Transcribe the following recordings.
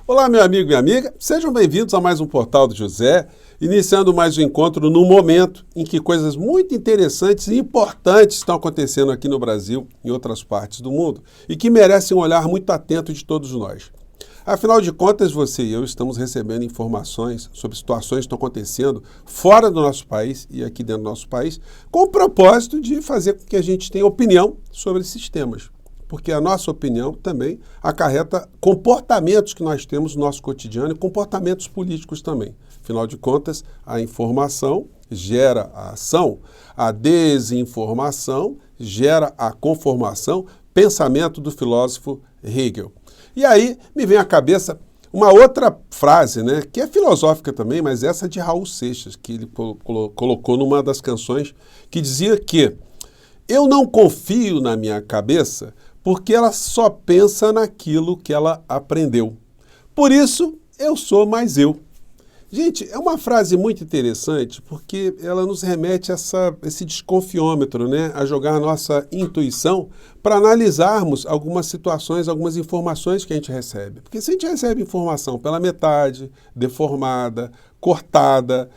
Olá, meu amigo e minha amiga, sejam bem-vindos a mais um Portal do José, iniciando mais um encontro no momento em que coisas muito interessantes e importantes estão acontecendo aqui no Brasil e em outras partes do mundo e que merecem um olhar muito atento de todos nós. Afinal de contas, você e eu estamos recebendo informações sobre situações que estão acontecendo fora do nosso país e aqui dentro do nosso país, com o propósito de fazer com que a gente tenha opinião sobre esses temas. Porque a nossa opinião também acarreta comportamentos que nós temos no nosso cotidiano e comportamentos políticos também. Afinal de contas, a informação gera a ação, a desinformação gera a conformação, pensamento do filósofo Hegel. E aí me vem à cabeça uma outra frase, né, que é filosófica também, mas essa de Raul Seixas, que ele colocou numa das canções, que dizia que eu não confio na minha cabeça porque ela só pensa naquilo que ela aprendeu. Por isso, eu sou mais eu. Gente, é uma frase muito interessante porque ela nos remete a esse desconfiômetro, né? A jogar a nossa intuição para analisarmos algumas situações, algumas informações que a gente recebe. Porque se a gente recebe informação pela metade, deformada, cortada,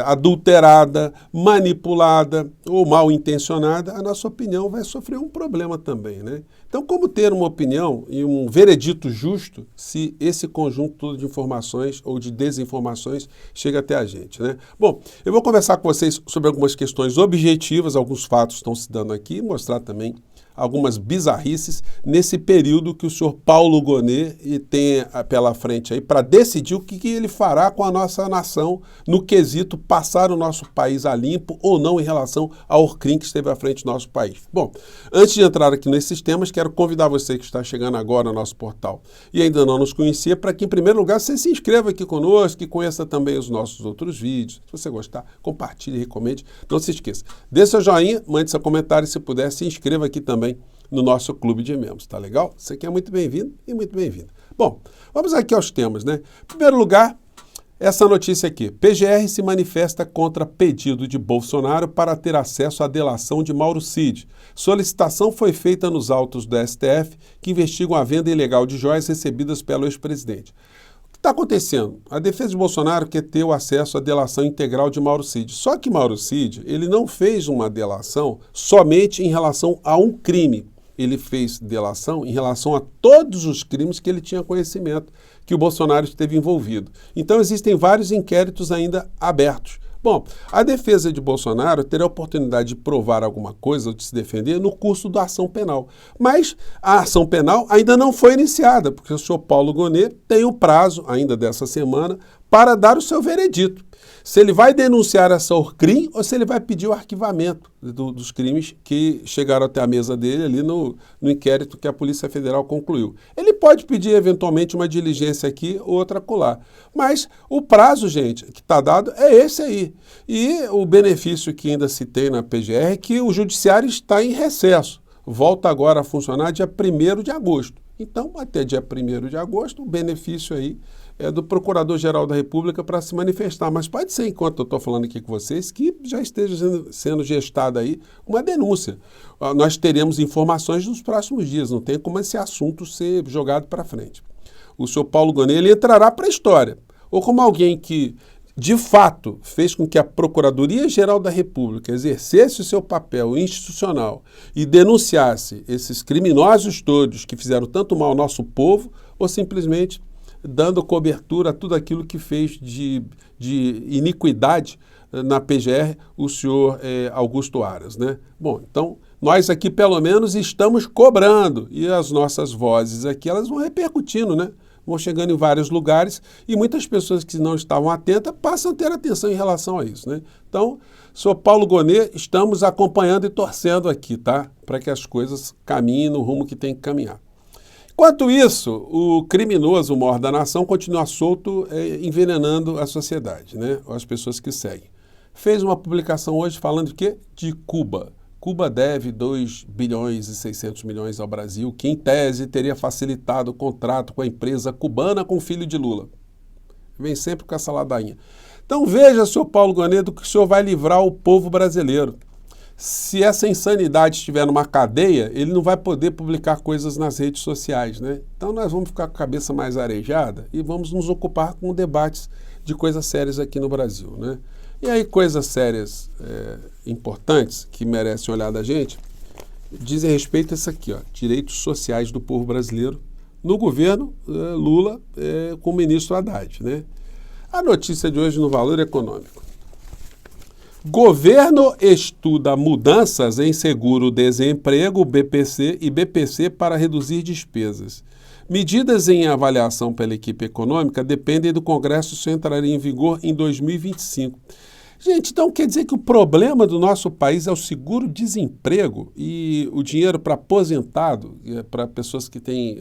adulterada, manipulada ou mal intencionada, a nossa opinião vai sofrer um problema também, né? Então, como ter uma opinião e um veredito justo se esse conjunto de informações ou de desinformações chega até a gente, né? Bom, eu vou conversar com vocês sobre algumas questões objetivas, alguns fatos estão se dando aqui, e mostrar também algumas bizarrices nesse período que o senhor Paulo Gonet tem pela frente aí para decidir o que ele fará com a nossa nação no quesito passar o nosso país a limpo ou não em relação ao crime que esteve à frente do nosso país. Bom, antes de entrar aqui nesses temas, quero convidar você que está chegando agora no nosso portal e ainda não nos conhecia para que, em primeiro lugar, você se inscreva aqui conosco, que conheça também os nossos outros vídeos. Se você gostar, compartilhe e recomende. Não se esqueça, dê seu joinha, mande seu comentário e, se puder, se inscreva aqui também no nosso clube de membros, tá legal? Você aqui é muito bem-vindo e muito bem-vinda. Bom, vamos aqui aos temas, né? Em primeiro lugar, essa notícia aqui. PGR se manifesta contra pedido de Bolsonaro para ter acesso à delação de Mauro Cid. Solicitação foi feita nos autos do STF que investigam a venda ilegal de joias recebidas pelo ex-presidente. O que está acontecendo? A defesa de Bolsonaro quer ter o acesso à delação integral de Mauro Cid. Só que Mauro Cid, ele não fez uma delação somente em relação a um crime. Ele fez delação em relação a todos os crimes que ele tinha conhecimento que o Bolsonaro esteve envolvido. Então existem vários inquéritos ainda abertos. Bom, a defesa de Bolsonaro terá a oportunidade de provar alguma coisa ou de se defender no curso da ação penal. Mas a ação penal ainda não foi iniciada, porque o senhor Paulo Gonet tem o prazo, ainda dessa semana, para dar o seu veredito. Se ele vai denunciar essa Orcrim ou se ele vai pedir o arquivamento dos crimes que chegaram até a mesa dele ali no inquérito que a Polícia Federal concluiu. Ele pode pedir eventualmente uma diligência aqui, outra acolá. Mas o prazo, gente, que está dado é esse aí. E o benefício que ainda se tem na PGR é que o judiciário está em recesso. Volta agora a funcionar dia 1º de agosto. Então, até dia 1º de agosto, o benefício aí é do Procurador-Geral da República para se manifestar. Mas pode ser, enquanto eu estou falando aqui com vocês, que já esteja sendo gestada aí uma denúncia. Nós teremos informações nos próximos dias, não tem como esse assunto ser jogado para frente. O senhor Paulo Gonet, ele entrará para a história, ou como alguém que, de fato, fez com que a Procuradoria-Geral da República exercesse o seu papel institucional e denunciasse esses criminosos todos que fizeram tanto mal ao nosso povo, ou simplesmente dando cobertura a tudo aquilo que fez de iniquidade na PGR o senhor Augusto Aras, né? Bom, então nós aqui pelo menos estamos cobrando e as nossas vozes aqui elas vão repercutindo, né? Vão chegando em vários lugares e muitas pessoas que não estavam atentas passam a ter atenção em relação a isso, né? Então, senhor Paulo Gonet, estamos acompanhando e torcendo aqui, tá? Para que as coisas caminhem no rumo que tem que caminhar. Enquanto isso, o criminoso maior da nação continua solto, envenenando a sociedade, né? As pessoas que seguem. Fez uma publicação hoje falando de quê? De Cuba. Cuba deve 2 bilhões e 600 milhões ao Brasil, que em tese teria facilitado o contrato com a empresa cubana com o filho de Lula. Vem sempre com essa ladainha. Então veja, senhor Paulo Gonet, do que o senhor vai livrar o povo brasileiro. se essa insanidade estiver numa cadeia, ele não vai poder publicar coisas nas redes sociais, né? Então nós vamos ficar com a cabeça mais arejada e vamos nos ocupar com debates de coisas sérias aqui no Brasil, né? E aí coisas sérias importantes que merecem olhar da gente dizem respeito a isso aqui, ó, direitos sociais do povo brasileiro no governo Lula com o ministro Haddad, né? A notícia de hoje no Valor Econômico. Governo estuda mudanças em seguro-desemprego, BPC e BPC para reduzir despesas. Medidas em avaliação pela equipe econômica dependem do Congresso se entrarem em vigor em 2025. Gente, então quer dizer que o problema do nosso país é o seguro-desemprego e o dinheiro para aposentado, para pessoas que têm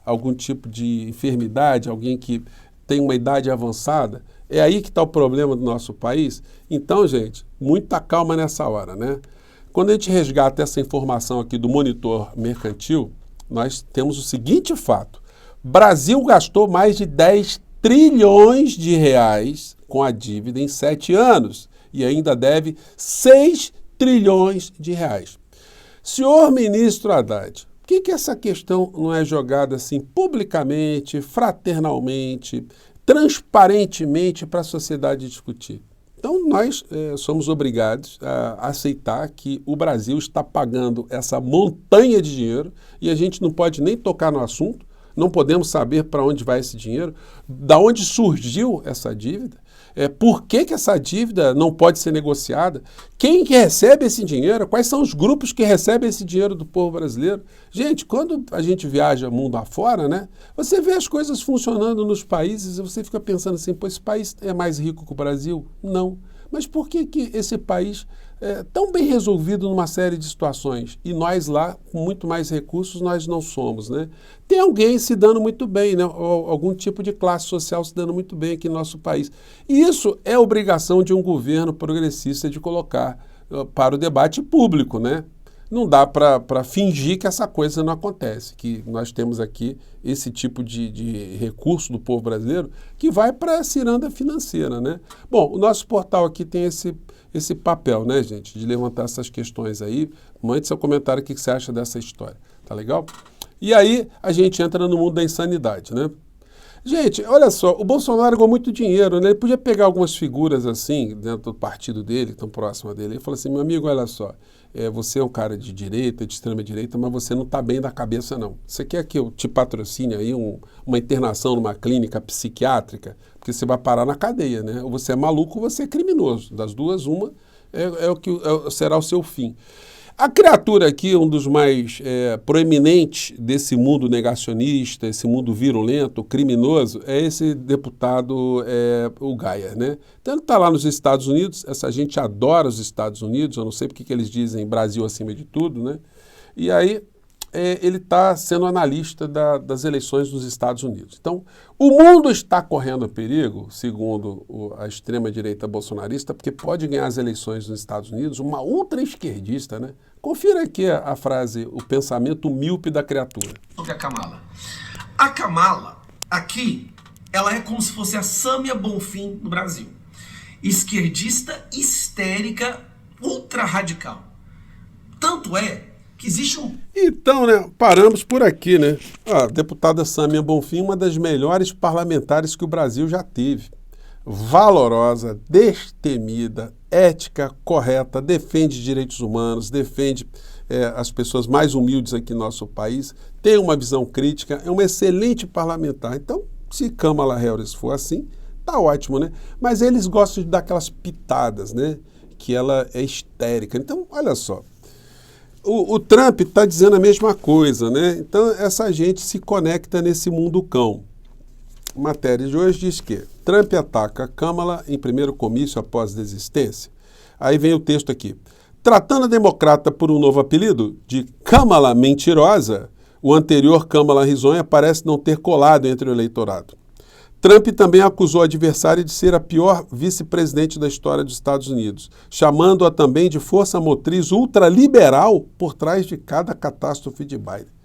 algum tipo de enfermidade, alguém que tem uma idade avançada. É aí que está o problema do nosso país? Então, gente, muita calma nessa hora, né? Quando a gente resgata essa informação aqui do Monitor Mercantil, nós temos o seguinte fato. Brasil gastou mais de 10 trilhões de reais com a dívida em 7 anos e ainda deve 6 trilhões de reais. Senhor ministro Haddad, por que essa questão não é jogada assim publicamente, fraternalmente, transparentemente para a sociedade discutir? Então, nós somos obrigados a aceitar que o Brasil está pagando essa montanha de dinheiro e a gente não pode nem tocar no assunto, não podemos saber para onde vai esse dinheiro, da onde surgiu essa dívida, por que essa dívida não pode ser negociada, quem que recebe esse dinheiro, quais são os grupos que recebem esse dinheiro do povo brasileiro. Gente, quando a gente viaja mundo afora, né, você vê as coisas funcionando nos países e você fica pensando assim, pô, esse país é mais rico que o Brasil? Não. Mas por que esse país é tão bem resolvido numa série de situações e nós lá, com muito mais recursos, nós não somos, né? Tem alguém se dando muito bem, né? Ou algum tipo de classe social se dando muito bem aqui no nosso país. E isso é obrigação de um governo progressista de colocar para o debate público, né? Não dá para fingir que essa coisa não acontece, que nós temos aqui esse tipo de recurso do povo brasileiro que vai para a ciranda financeira, né? Bom, o nosso portal aqui tem esse papel, né, gente, de levantar essas questões aí. Mande seu comentário, o que você acha dessa história, tá legal? E aí a gente entra no mundo da insanidade, né? Gente, olha só, o Bolsonaro ganhou muito dinheiro, né? Ele podia pegar algumas figuras assim, dentro do partido dele, tão próxima dele, e falar assim, meu amigo, olha só, você é um cara de direita, de extrema direita, mas você não está bem da cabeça, não. Você quer que eu te patrocine aí uma internação numa clínica psiquiátrica? Porque você vai parar na cadeia, né? Ou você é maluco ou você é criminoso. Das duas, uma será o seu fim. A criatura aqui, um dos mais proeminentes desse mundo negacionista, esse mundo virulento, criminoso, é esse deputado, o Gaia, né? Então ele está lá nos Estados Unidos, essa gente adora os Estados Unidos, eu não sei porque que eles dizem Brasil acima de tudo, né? E aí ele está sendo analista das eleições dos Estados Unidos. Então, o mundo está correndo perigo, segundo a extrema-direita bolsonarista, porque pode ganhar as eleições nos Estados Unidos uma ultra-esquerdista, né? Confira aqui a frase, o pensamento míope da criatura. Sobre a Kamala. A Kamala, aqui, ela é como se fosse a Sâmia Bonfim no Brasil. Esquerdista, histérica, ultra-radical. Tanto é que existe um... Então, né, paramos por aqui, né? A deputada Sâmia Bonfim, uma das melhores parlamentares que o Brasil já teve. Valorosa, destemida, ética, correta, defende direitos humanos, defende as pessoas mais humildes aqui no nosso país, tem uma visão crítica, é uma excelente parlamentar. Então, se Kamala Harris for assim, tá ótimo, né? Mas eles gostam de dar aquelas pitadas, né? Que ela é histérica. Então, olha só. O Trump está dizendo a mesma coisa, né? Então, essa gente se conecta nesse mundo cão. A matéria de hoje diz que Trump ataca Kamala em primeiro comício após desistência. Aí vem o texto aqui. Tratando a democrata por um novo apelido, de Kamala Mentirosa, o anterior Kamala Risonha parece não ter colado entre o eleitorado. Trump também acusou o adversário de ser a pior vice-presidente da história dos Estados Unidos, chamando-a também de força motriz ultraliberal por trás de cada catástrofe de Biden.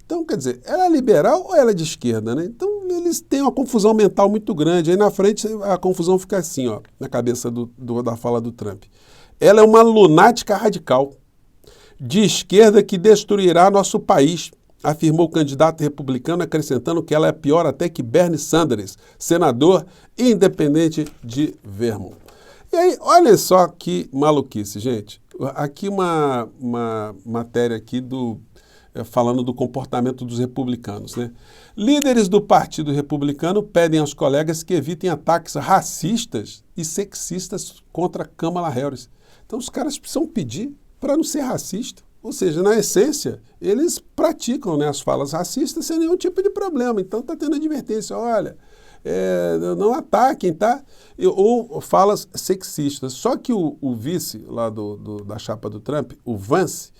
Então, quer dizer, ela é liberal ou ela é de esquerda, né? Então, eles têm uma confusão mental muito grande. Aí na frente a confusão fica assim, ó, na cabeça da fala do Trump. Ela é uma lunática radical. de esquerda que destruirá nosso país, afirmou o candidato republicano, acrescentando que ela é pior até que Bernie Sanders, senador independente de Vermont. E aí, olha só que maluquice, gente. Aqui uma matéria aqui falando do comportamento dos republicanos, né? Líderes do Partido Republicano pedem aos colegas que evitem ataques racistas e sexistas contra Kamala Harris. Então os caras precisam pedir para não ser racista. Ou seja, na essência, eles praticam, né, as falas racistas sem nenhum tipo de problema. Então está tendo advertência, olha, não ataquem, tá? Ou falas sexistas. Só que o vice lá da chapa do Trump, o Vance,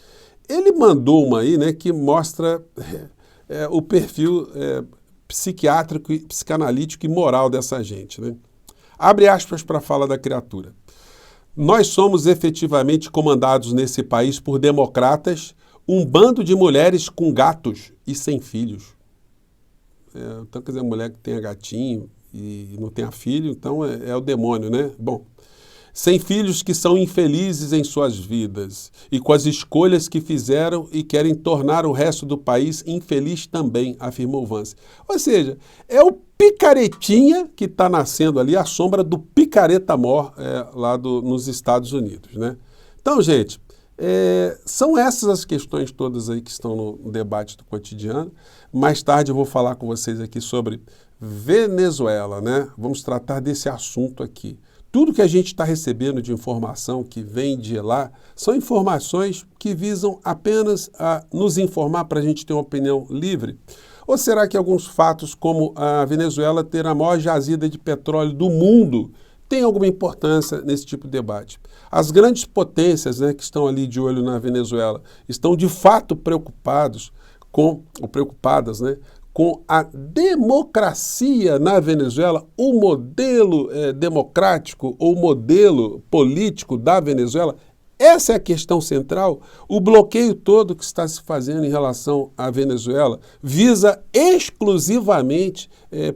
ele mandou uma aí, né, que mostra o perfil psiquiátrico, psicanalítico e moral dessa gente, né? Abre aspas para a fala da criatura. Nós somos efetivamente comandados nesse país por democratas, um bando de mulheres com gatos e sem filhos. Então, quer dizer, a mulher que tenha gatinho e não tenha filho, então é o demônio, né? Bom, sem filhos que são infelizes em suas vidas e com as escolhas que fizeram e querem tornar o resto do país infeliz também, afirmou Vance. Ou seja, é o picaretinha que está nascendo ali, a sombra do picareta-mor lá nos Estados Unidos, né? Então, gente, são essas as questões todas aí que estão no debate do cotidiano. Mais tarde eu vou falar com vocês aqui sobre Venezuela, né? Vamos tratar desse assunto aqui. Tudo que a gente está recebendo de informação que vem de lá são informações que visam apenas a nos informar para a gente ter uma opinião livre? Ou será que alguns fatos, como a Venezuela ter a maior jazida de petróleo do mundo, tem alguma importância nesse tipo de debate? As grandes potências, né, que estão ali de olho na Venezuela estão de fato preocupadas, né, com a democracia na Venezuela, o modelo democrático ou modelo político da Venezuela. Essa é a questão central. O bloqueio todo que está se fazendo em relação à Venezuela visa exclusivamente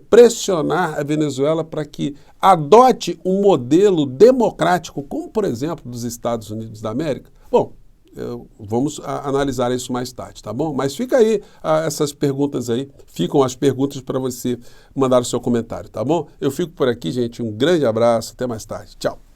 pressionar a Venezuela para que adote um modelo democrático, como, por exemplo, dos Estados Unidos da América. Bom, vamos analisar isso mais tarde, tá bom? Mas fica aí essas perguntas aí, ficam as perguntas para você mandar o seu comentário, tá bom? Eu fico por aqui, gente. Um grande abraço, até mais tarde. Tchau.